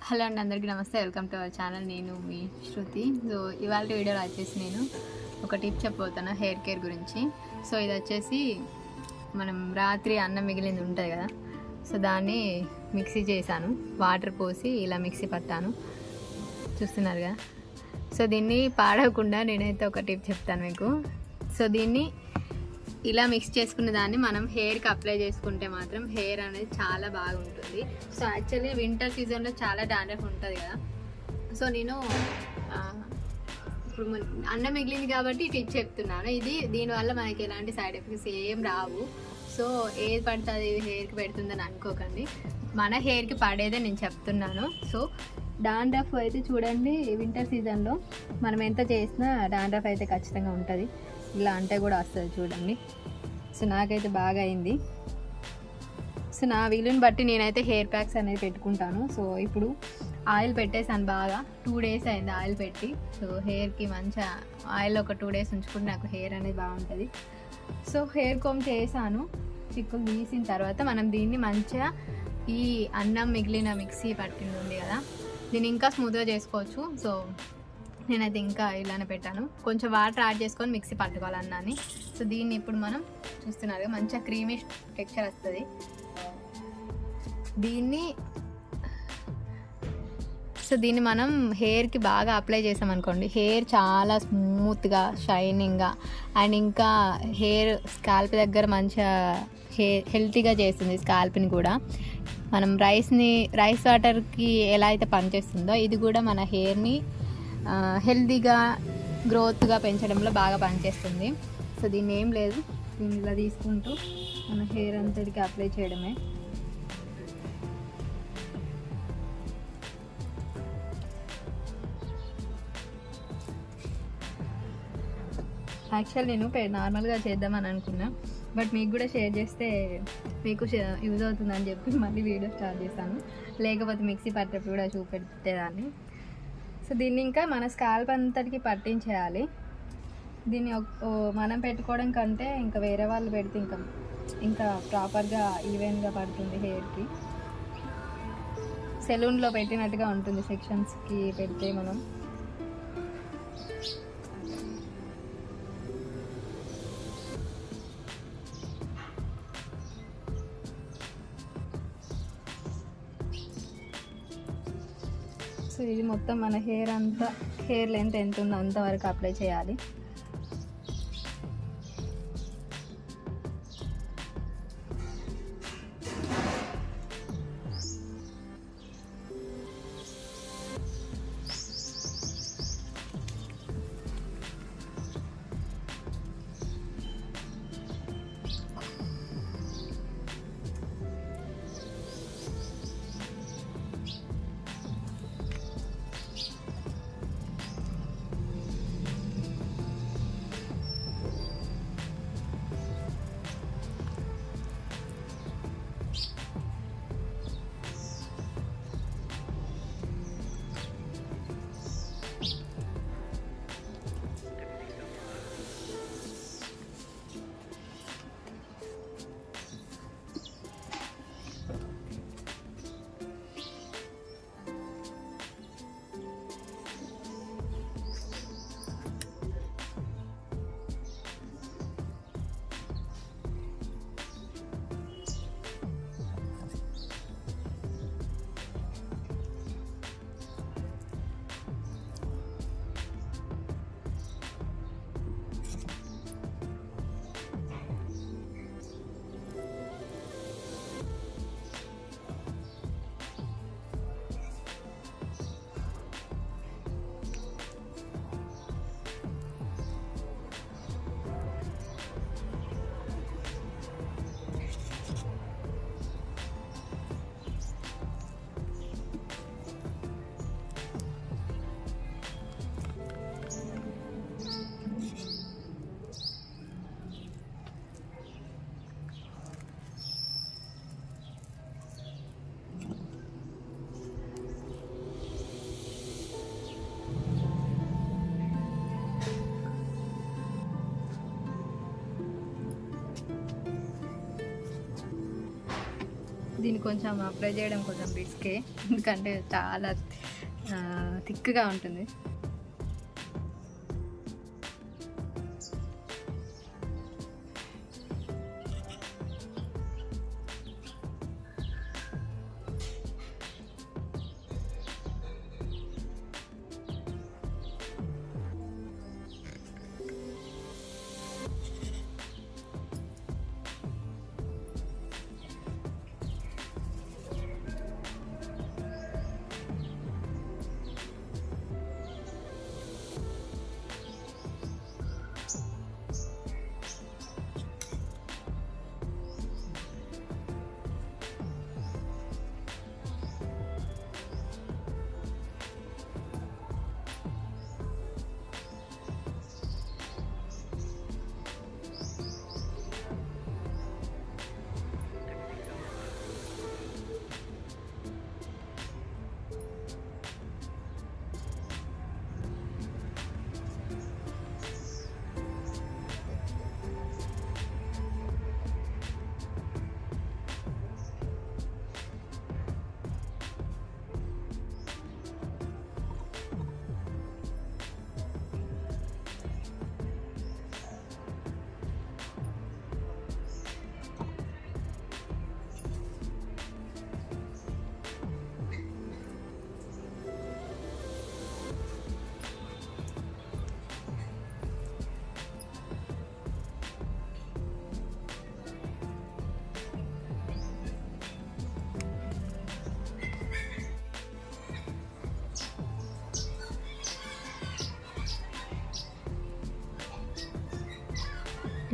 Hello అండి, అందరికీ నమస్తే. Welcome to our channel. నేను మీ శృతి. సో ఇవాళ వీడియోలో వచ్చేసి నేను ఒక టిప్ చెప్పబోతాను హెయిర్ కేర్ గురించి. సో ఇది వచ్చేసి మనం రాత్రి అన్నం మిగిలింది ఉంటుంది కదా, సో దాన్ని మిక్సీ చేశాను. వాటర్ పోసి ఇలా మిక్సీ పట్టాను, చూస్తున్నారు కదా. సో దీన్ని పాడవకుండా నేనైతే ఒక టిప్ చెప్తాను మీకు. సో దీన్ని ఇలా మిక్స్ చేసుకున్న దాన్ని మనం హెయిర్కి అప్లై చేసుకుంటే మాత్రం హెయిర్ అనేది చాలా బాగుంటుంది. సో యాక్చువల్లీ వింటర్ సీజన్లో చాలా డాండ్రఫ్ ఉంటుంది కదా. సో నేను ఇప్పుడు అన్నం మిగిలింది కాబట్టి టిప్ చెప్తున్నాను. దీనివల్ల మనకి ఎలాంటి సైడ్ ఎఫెక్ట్స్ ఏం రావు. సో ఏది పడుతుంది హెయిర్కి పెడుతుందని అనుకోకండి, మన హెయిర్కి పడేదే నేను చెప్తున్నాను. సో డాండ్రఫ్ అయితే చూడండి, వింటర్ సీజన్లో మనం ఎంత చేసినా డాండ్రఫ్ అయితే ఖచ్చితంగా ఉంటుంది. ఇలా అంటే కూడా వస్తుంది చూడండి. సో నాకైతే బాగా అయింది. సో నా వీలుని బట్టి నేనైతే హెయిర్ ప్యాక్స్ అనేది పెట్టుకుంటాను. సో ఇప్పుడు ఆయిల్ పెట్టేసాను, బాగా 2 days అయింది ఆయిల్ పెట్టి. సో హెయిర్కి మంచిగా ఆయిల్ ఒక 2 days ఉంచుకుంటే నాకు హెయిర్ అనేది బాగుంటుంది. సో హెయిర్ కోమ్ చేశాను, చిక్కులు తీసిన తర్వాత మనం దీన్ని మంచిగా ఈ అన్నం మిగిలిన మిక్సీ పట్టింది ఉంది కదా, దీన్ని ఇంకా స్మూత్గా చేసుకోవచ్చు. సో నేనైతే ఇంకా ఇలానే పెట్టాను. కొంచెం వాటర్ యాడ్ చేసుకొని మిక్సీ పట్టుకోవాలి అన్నాన్ని. సో దీన్ని ఇప్పుడు మనం చూస్తున్నారు మంచిగా క్రీమీ టెక్స్చర్ వస్తుంది. దీన్ని మనం హెయిర్కి బాగా అప్లై చేసామనుకోండి, హెయిర్ చాలా స్మూత్గా షైనింగ్గా అండ్ ఇంకా హెయిర్ స్కాల్ప్ దగ్గర మంచిగా హెల్తీగా చేస్తుంది. స్కాల్ప్ని కూడా మనం రైస్ వాటర్కి ఎలా అయితే పనిచేస్తుందో ఇది కూడా మన హెయిర్ని హెల్తీగా గ్రోత్గా పెంచడంలో బాగా పనిచేస్తుంది. సో దీన్ని ఏం లేదు, దీన్ని ఇలా తీసుకుంటూ మన హెయిర్ అంతటికి అప్లై చేయడమే. యాక్చువల్ నేను నార్మల్గా చేద్దామని అనుకున్నా, బట్ మీకు కూడా షేర్ చేస్తే మీకు యూజ్ అవుతుందని చెప్పి మళ్ళీ వీడియో స్టార్ట్ చేశాను. లేకపోతే మిక్సీ పట్టేప్పుడు కూడా చూపెట్టేదాన్ని. సో దీన్ని ఇంకా మన స్కాల్ప్ అంతటికి పట్టించేయాలి. దీన్ని మనం పెట్టుకోవడం కంటే ఇంకా వేరే వాళ్ళు పెడితే ఇంకా ప్రాపర్గా ఈవెన్గా పడుతుంది హెయిర్కి. సెలూన్లో పెట్టినట్టుగా ఉంటుంది, సెక్షన్స్కి పెడితే మనం. సో ఇది మొత్తం మన హెయిర్ లెంత్ ఎంత ఉందో అంతవరకు అప్లై చేయాలి. దీన్ని కొంచెం అప్లై చేయడం కొంచెం రిస్కే, ఎందుకంటే చాలా థిక్గా ఉంటుంది.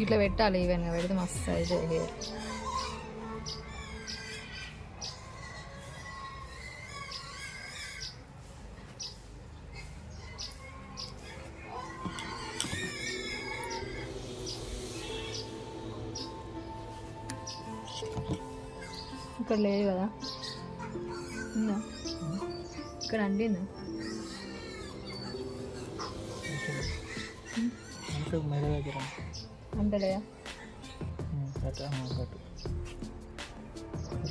ఇట్లా పెట్టాలి, ఈవెన్గా పెడితే మస్తు అయితే హెయిర్. ఇక్కడ లేదు కదా, ఉందా? ఇక్కడ అంటిందా? అంటలేదా?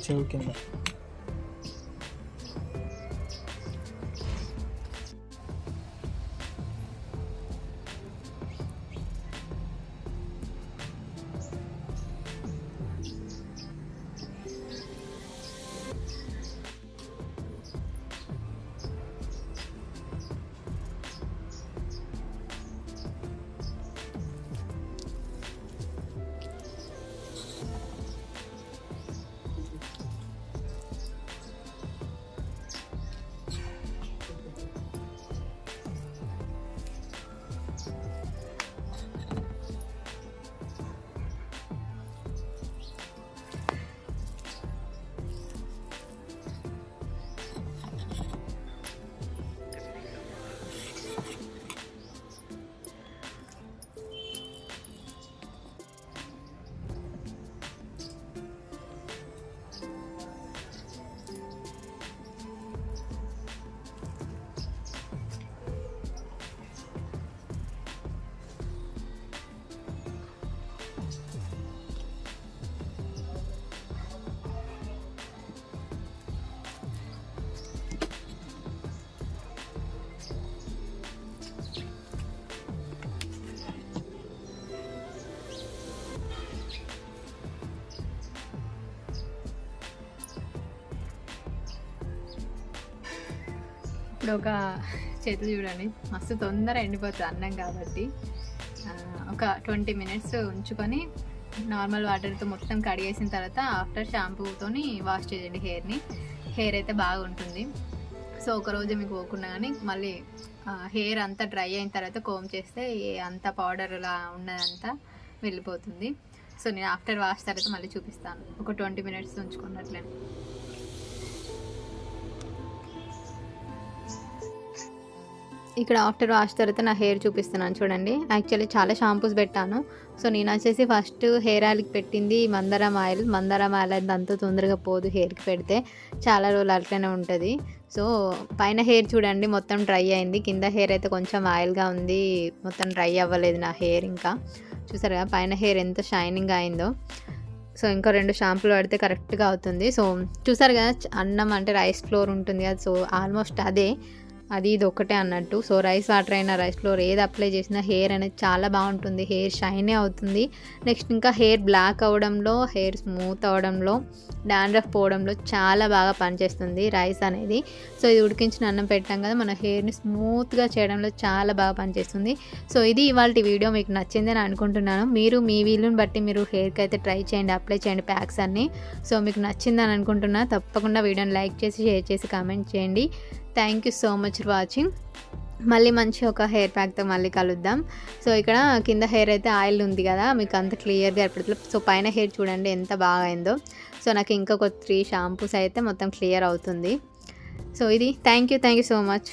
చెవు కింద. ఇప్పుడు ఒక చేతులు చూడండి, మస్తు తొందర ఎండిపోతుంది అన్నం కాబట్టి. ఒక 20 minutes ఉంచుకొని నార్మల్ వాటర్తో మొత్తం కడిగేసిన తర్వాత ఆఫ్టర్ షాంపూతోని వాష్ చేయండి హెయిర్ని. హెయిర్ అయితే బాగుంటుంది. సో ఒకరోజు మీకు పోకుండా కానీ మళ్ళీ హెయిర్ అంతా డ్రై అయిన తర్వాత కోమ్ చేస్తే అంత పౌడర్లా ఉన్నదంతా వెళ్ళిపోతుంది. సో నేను ఆఫ్టర్ వాష్ తర్వాత మళ్ళీ చూపిస్తాను. ఒక 20 minutes ఉంచుకున్నట్లే. ఇక్కడ ఆఫ్టర్ వాష్ తర్వాత నా హెయిర్ చూపిస్తున్నాను చూడండి. యాక్చువల్లీ చాలా షాంపూస్ పెట్టాను. సో నేను వచ్చేసి ఫస్ట్ హెయిర్ ఆయిల్కి పెట్టింది మందారం ఆయిల్. మందారం ఆయిల్ అయితే అంత తొందరగా పోదు, హెయిర్కి పెడితే చాలా రోజులు అట్లనే ఉంటుంది. సో పైన హెయిర్ చూడండి మొత్తం డ్రై అయింది, కింద హెయిర్ అయితే కొంచెం ఆయిల్గా ఉంది, మొత్తం డ్రై అవ్వలేదు నా హెయిర్. ఇంకా చూసారుగా పైన హెయిర్ ఎంత షైనింగ్ అయిందో. సో ఇంకా 2 షాంపూలు పడితే కరెక్ట్గా అవుతుంది. సో చూసారు కదా, అన్నం అంటే రైస్ ఫ్లోర్ ఉంటుంది కదా, సో ఆల్మోస్ట్ ఇది ఒకటే అన్నట్టు. సో రైస్ వాటర్ అయినా రైస్ ఫ్లోర్ ఏది అప్లై చేసినా హెయిర్ అనేది చాలా బాగుంటుంది, హెయిర్ షైనీ అవుతుంది. నెక్స్ట్ ఇంకా హెయిర్ బ్లాక్ అవ్వడంలో, హెయిర్ స్మూత్ అవ్వడంలో, డాండ్రఫ్ పోవడంలో చాలా బాగా పనిచేస్తుంది రైస్ అనేది. సో ఇది ఉడికించిన అన్నం పెట్టాం కదా, మన హెయిర్ని స్మూత్గా చేయడంలో చాలా బాగా పనిచేస్తుంది. సో ఇది ఇవాళ వీడియో మీకు నచ్చిందని అనుకుంటున్నాను. మీరు మీ వీలుని బట్టి మీరు హెయిర్కి అయితే ట్రై చేయండి, అప్లై చేయండి ప్యాక్స్ అన్నీ. సో మీకు నచ్చిందని అనుకుంటున్నా. తప్పకుండా వీడియోని లైక్ చేసి, షేర్ చేసి, కామెంట్ చేయండి. Thank you so much for watching. మళ్ళీ మంచి ఒక హెయిర్ ప్యాక్తో మళ్ళీ కలుద్దాం. సో ఇక్కడ కింద హెయిర్ అయితే ఆయిల్ ఉంది కదా, మీకు అంత క్లియర్గా ఎప్పటిలో. సో పైన హెయిర్ చూడండి ఎంత బాగా అయిందో. సో నాకు ఇంకొక 3 షాంపూస్ అయితే మొత్తం క్లియర్ అవుతుంది. సో ఇది థ్యాంక్ యూ సో మచ్.